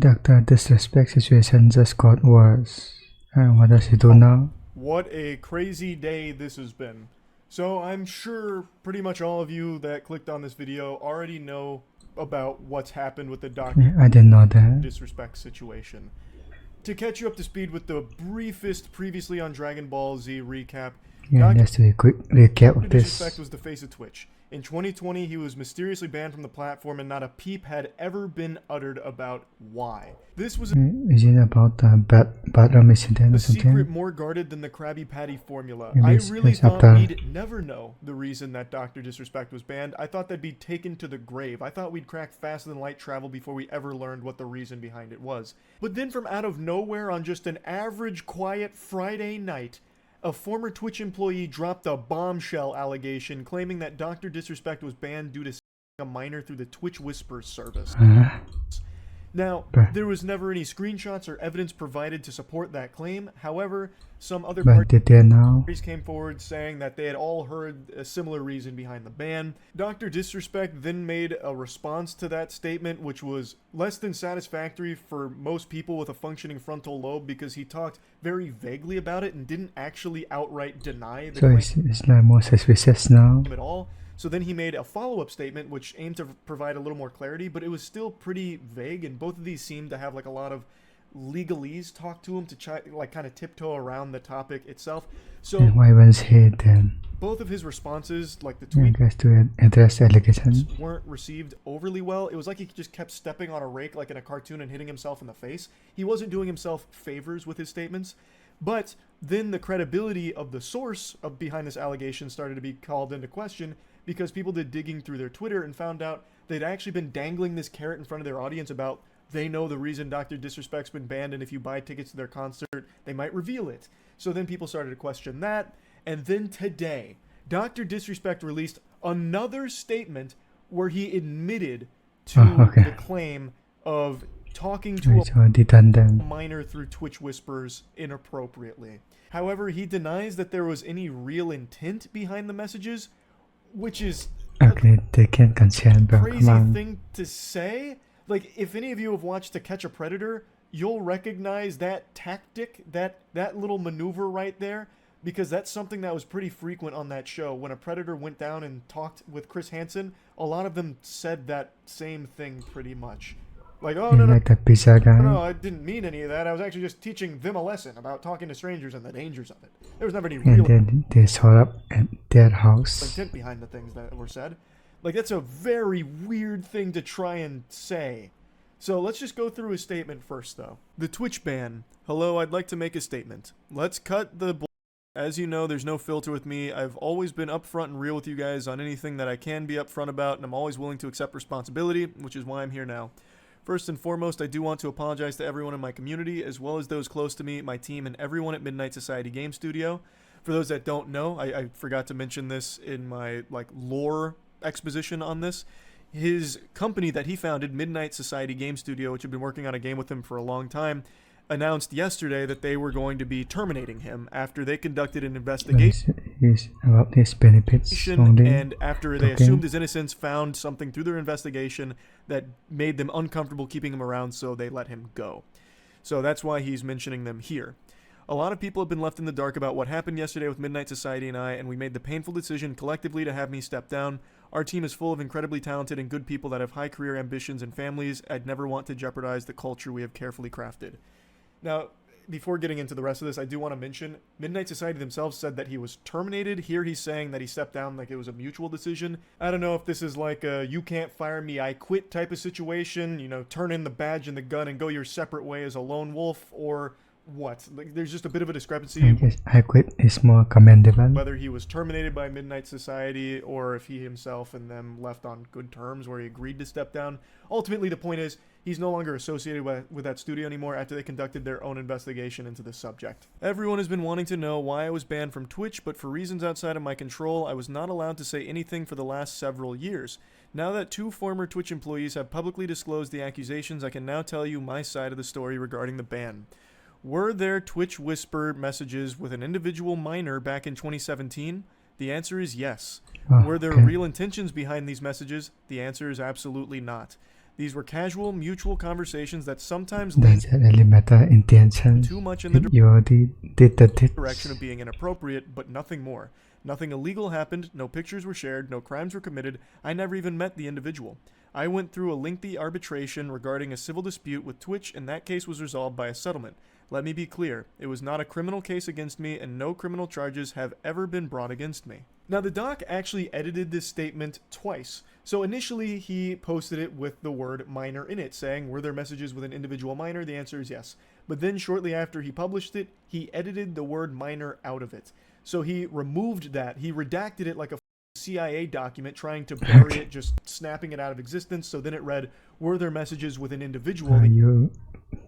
Dr. Disrespect situation just got worse. And what does he do now? What a crazy day this has been. So I'm sure pretty much all of you that clicked on this video already know about what's happened with the Dr. I didn't know that. Disrespect situation. To catch you up to speed with the briefest previously on Dragon Ball Z recap, Yeah, let's do a quick recap of this. Disrespect was the face of Twitch. In 2020, he was mysteriously banned from the platform and not a peep had ever been uttered about why. This was Is it about the bathroom incident or a something? secret more guarded than the Krabby Patty formula. Yeah, I it's really thought after. we'd never know the reason that Dr. Disrespect was banned. I thought they'd be taken to the grave. I thought we'd crack faster than light travel before we ever learned what the reason behind it was. But then from out of nowhere on just an average quiet Friday night, a former Twitch employee dropped a bombshell allegation claiming that Dr. Disrespect was banned due to a minor through the Twitch Whispers service. Now, there was never any screenshots or evidence provided to support that claim. However, some other parties came forward saying that they had all heard a similar reason behind the ban. Dr. Disrespect then made a response to that statement, which was less than satisfactory for most people with a functioning frontal lobe because he talked very vaguely about it and didn't actually outright deny the claim. So it's not more suspicious now? At all. So then he made a follow-up statement which aimed to provide a little more clarity, but it was still pretty vague, and both of these seemed to have like a lot of legalese talk to him to try, like, kind of tiptoe around the topic itself. So and why was he then? Both of his responses, like the tweet, to address allegations, weren't received overly well. It was like he just kept stepping on a rake like in a cartoon and hitting himself in the face. He wasn't doing himself favors with his statements. But then the credibility of the source of behind this allegation started to be called into question because people did digging through their Twitter and found out they'd actually been dangling this carrot in front of their audience about they know the reason Dr. Disrespect's been banned, and if you buy tickets to their concert, they might reveal it. So then people started to question that, and then today, Dr. Disrespect released another statement where he admitted to the claim of talking to a minor through Twitch Whispers inappropriately. However, he denies that there was any real intent behind the messages, which is they can't consent, bro. Crazy thing to say. Like, if any of you have watched To Catch a Predator, you'll recognize that tactic, that little maneuver right there, because that's something that was pretty frequent on that show. When a predator went down and talked with Chris Hansen, a lot of them said that same thing pretty much. Like, oh, no, like that pizza guy. No, I didn't mean any of that. I was actually just teaching them a lesson about talking to strangers and the dangers of it. There was never any real they showed up at their house. intent behind the things that were said. Like, that's a very weird thing to try and say. So let's just go through his statement first, though. The Twitch ban. Hello, I'd like to make a statement. Let's cut the bull. As you know, there's no filter with me. I've always been upfront and real with you guys on anything that I can be upfront about, and I'm always willing to accept responsibility, which is why I'm here now. First and foremost, I do want to apologize to everyone in my community, as well as those close to me, my team, and everyone at Midnight Society Game Studio. For those that don't know, I forgot to mention this in my lore exposition on this. His company that he founded, Midnight Society Game Studio, which had been working on a game with him for a long time, announced yesterday that they were going to be terminating him after they conducted an investigation. About his benefits and after they assumed his innocence, found something through their investigation that made them uncomfortable keeping him around, so they let him go. So that's why he's mentioning them here. A lot of people have been left in the dark about what happened yesterday with Midnight Society and I, and we made the painful decision collectively to have me step down. Our team is full of incredibly talented and good people that have high career ambitions and families. I'd never want to jeopardize the culture we have carefully crafted. Now, before getting into the rest of this, I do want to mention, Midnight Society themselves said that he was terminated. Here he's saying that he stepped down like it was a mutual decision. I don't know if this is like a you can't fire me, I quit type of situation, you know, turn in the badge and the gun and go your separate way as a lone wolf, or what. Like, there's just a bit of a discrepancy. I guess I quit is more commendable. Whether he was terminated by Midnight Society or if he himself and them left on good terms where he agreed to step down. Ultimately, the point is, he's no longer associated with that studio anymore after they conducted their own investigation into the subject. Everyone has been wanting to know why I was banned from Twitch, but for reasons outside of my control, I was not allowed to say anything for the last several years. Now that 2 former Twitch employees have publicly disclosed the accusations, I can now tell you my side of the story regarding the ban. Were there Twitch Whisper messages with an individual minor back in 2017? The answer is yes. Were there real intentions behind these messages? The answer is absolutely not. These were casual, mutual conversations that sometimes Does leaned it really matter intention? too much in the If you did the direction of being inappropriate, but nothing more. Nothing illegal happened, no pictures were shared, no crimes were committed, I never even met the individual. I went through a lengthy arbitration regarding a civil dispute with Twitch, and that case was resolved by a settlement. Let me be clear, it was not a criminal case against me, and no criminal charges have ever been brought against me. Now, the doc actually edited this statement twice. So initially, he posted it with the word minor in it, saying, were there messages with an individual minor? The answer is yes. But then shortly after he published it, he edited the word minor out of it. So he removed that. He redacted it like a CIA document, trying to bury it, just snapping it out of existence. So then it read, were there messages with an individual? You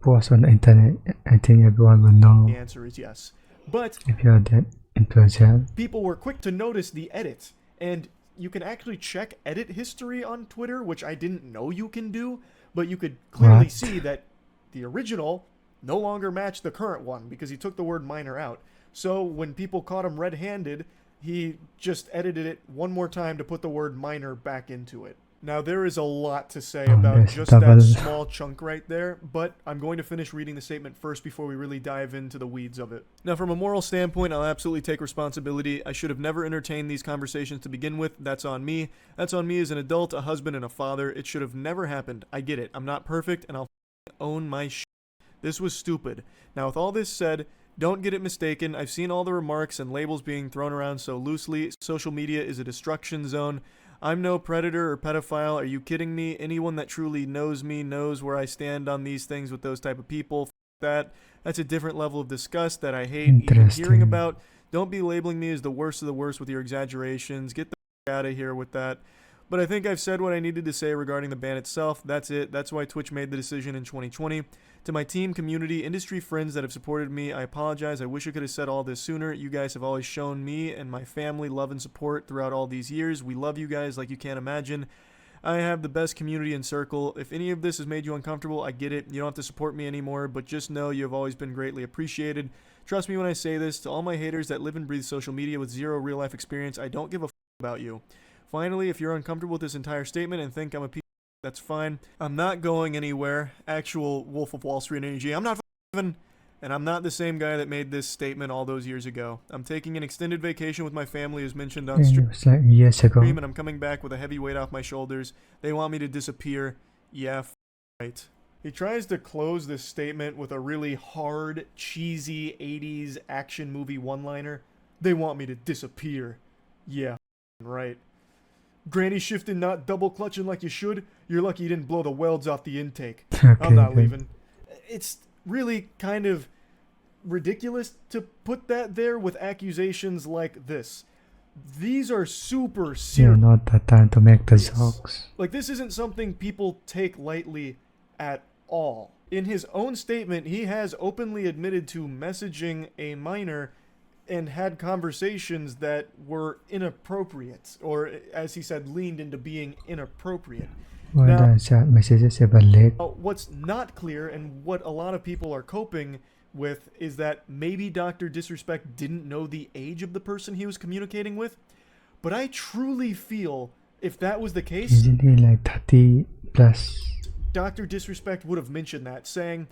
post on the internet, I think everyone will know. The answer is yes. But if you are that influential, people were quick to notice the edit. And you can actually check edit history on Twitter, which I didn't know you can do. But you could clearly see that the original no longer matched the current one because he took the word minor out. So when people caught him red-handed, he just edited it one more time to put the word minor back into it. Now, there is a lot to say about just that small chunk right there, but I'm going to finish reading the statement first before we really dive into the weeds of it. Now, from a moral standpoint, I'll absolutely take responsibility. I should have never entertained these conversations to begin with. That's on me. That's on me as an adult, a husband, and a father. It should have never happened. I get it. I'm not perfect, and I'll own my shit. This was stupid. Now, with all this said, don't get it mistaken. I've seen all the remarks and labels being thrown around so loosely. Social media is a destruction zone. I'm no predator or pedophile. Are you kidding me? Anyone that truly knows me knows where I stand on these things with those type of people. That's a different level of disgust that I hate even hearing about. Don't be labeling me as the worst of the worst with your exaggerations. Get the out of here with that. But I think I've said what I needed to say regarding the ban itself. That's it. That's why Twitch made the decision in 2020. To my team, community, industry friends that have supported me, I apologize. I wish I could have said all this sooner. You guys have always shown me and my family love and support throughout all these years. We love you guys like you can't imagine. I have the best community and circle. If any of this has made you uncomfortable, I get it. You don't have to support me anymore, but just know you have always been greatly appreciated. Trust me when I say this. To all my haters that live and breathe social media with zero real-life experience, I don't give a f*** about you. Finally, if you're uncomfortable with this entire statement and think I'm a piece, that's fine. I'm not going anywhere. Actual Wolf of Wall Street energy. I'm not even, and I'm not the same guy that made this statement all those years ago. I'm taking an extended vacation with my family, as mentioned on stream. It was like years ago. And I'm coming back with a heavy weight off my shoulders. They want me to disappear. Yeah, right. He tries to close this statement with a really hard, cheesy 80s action movie one-liner. They want me to disappear. Yeah, right. Granny shifting, not double clutching like you should. You're lucky you didn't blow the welds off the intake. Okay, I'm not leaving. It's really kind of ridiculous to put that there with accusations like this. These are super serious. Not the time to make the jokes. Like, this isn't something people take lightly at all. In his own statement, he has openly admitted to messaging a minor and had conversations that were inappropriate, or as he said, leaned into being inappropriate. Now, what's not clear and what a lot of people are coping with is that maybe Dr. Disrespect didn't know the age of the person he was communicating with, but I truly feel if that was the case, isn't he like 30 plus? Dr. Disrespect would have mentioned that, saying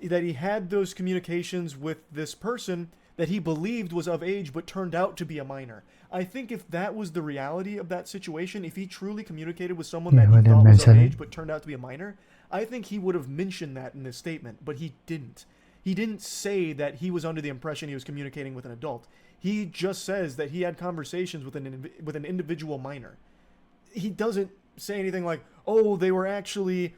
that he had those communications with this person that he believed was of age but turned out to be a minor. I think if that was the reality of that situation, if he truly communicated with someone that he thought was of age but turned out to be a minor, I think he would have mentioned that in this statement, but he didn't. He didn't say that he was under the impression he was communicating with an adult. He just says that he had conversations with an individual minor. He doesn't say anything like, oh, they were actually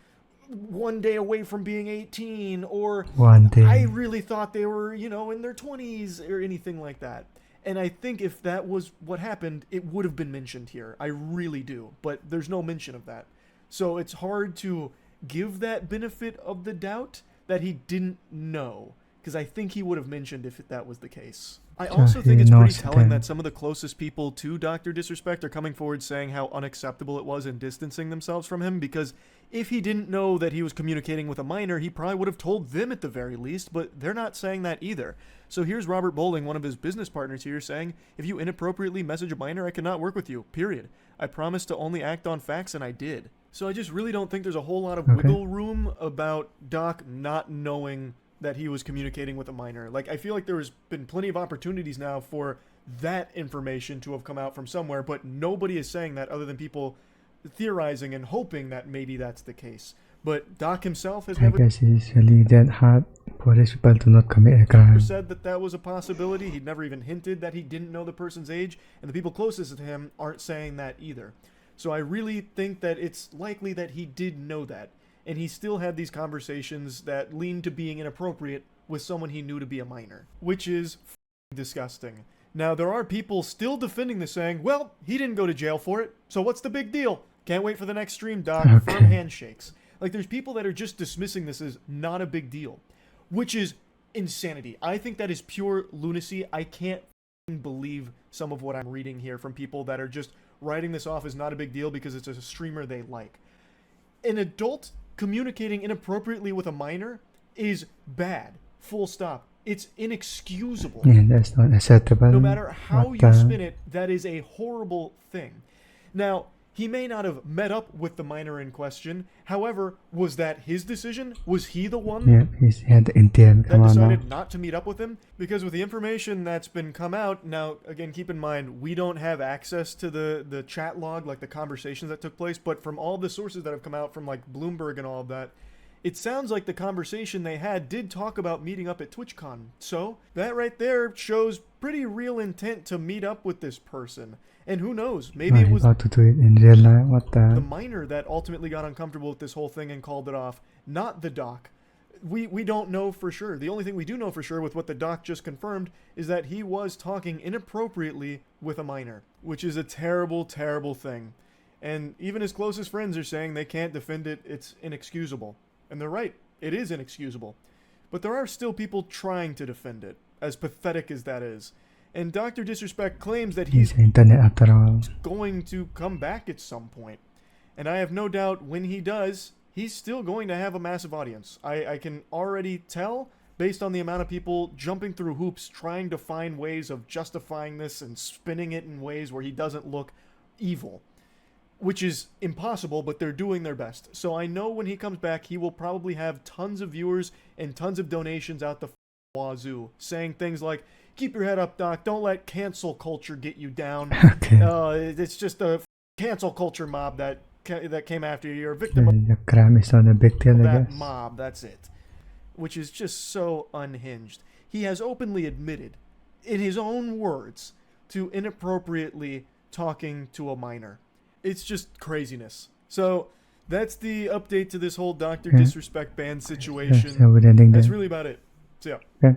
one day away from being 18, or one day. I really thought they were, in their 20s, or anything like that. And I think if that was what happened, it would have been mentioned here. I really do. But there's no mention of that. So it's hard to give that benefit of the doubt that he didn't know, because I think he would have mentioned if that was the case. I also think it's pretty telling that some of the closest people to Dr. Disrespect are coming forward saying how unacceptable it was and distancing themselves from him, because if he didn't know that he was communicating with a minor, he probably would have told them at the very least, but they're not saying that either. So here's Robert Bowling, one of his business partners here, saying, if you inappropriately message a minor, I cannot work with you, period. I promised to only act on facts, and I did. So I just really don't think there's a whole lot of wiggle room about Doc not knowing that he was communicating with a minor. Like, I feel like there's been plenty of opportunities now for that information to have come out from somewhere, but nobody is saying that other than people theorizing and hoping that maybe that's the case. But Doc himself has never guess it's really that hard for these people to not commit a crime. said that that was a possibility. He'd never even hinted that he didn't know the person's age, and the people closest to him aren't saying that either. So I really think that it's likely that he did know that, and he still had these conversations that lean to being inappropriate with someone he knew to be a minor, which is disgusting. Now, there are people still defending this, saying, well, he didn't go to jail for it, so what's the big deal? Can't wait for the next stream, Doc. Firm handshakes. Like, there's people that are just dismissing this as not a big deal, which is insanity. I think that is pure lunacy. I can't believe some of what I'm reading here from people that are just writing this off as not a big deal because it's a streamer they like. An adult communicating inappropriately with a minor is bad. Full stop. It's inexcusable. Yeah, that's not acceptable. No matter how you spin it, that is a horrible thing. Now, he may not have met up with the minor in question. However, was that his decision? Was he the one he had the intent that decided not to meet up with him? Because with the information that's been come out, now, again, keep in mind, we don't have access to the chat log, like the conversations that took place, but from all the sources that have come out from, like, Bloomberg and all of that, it sounds like the conversation they had did talk about meeting up at TwitchCon. So, that right there shows pretty real intent to meet up with this person. And who knows, maybe it was to do it in real life. What the minor that ultimately got uncomfortable with this whole thing and called it off, not the doc. We don't know for sure. The only thing we do know for sure with what the doc just confirmed is that he was talking inappropriately with a minor, which is a terrible, terrible thing. And even his closest friends are saying they can't defend it. It's inexcusable. And they're right. It is inexcusable. But there are still people trying to defend it, as pathetic as that is. And Dr. Disrespect claims that he's internet after all. going to come back at some point. And I have no doubt when he does, he's still going to have a massive audience. I can already tell, based on the amount of people jumping through hoops, trying to find ways of justifying this and spinning it in ways where he doesn't look evil. Which is impossible, but they're doing their best. So I know when he comes back, he will probably have tons of viewers and tons of donations out the wazoo, saying things like, keep your head up, Doc. Don't let cancel culture get you down. It's just a cancel culture mob that came after you. You're a victim of the crime is not a big deal, that mob. That's it. Which is just so unhinged. He has openly admitted, in his own words, to inappropriately talking to a minor. It's just craziness. So that's the update to this whole Dr. Disrespect ban situation. So we're ending That's there. really about it. So yeah.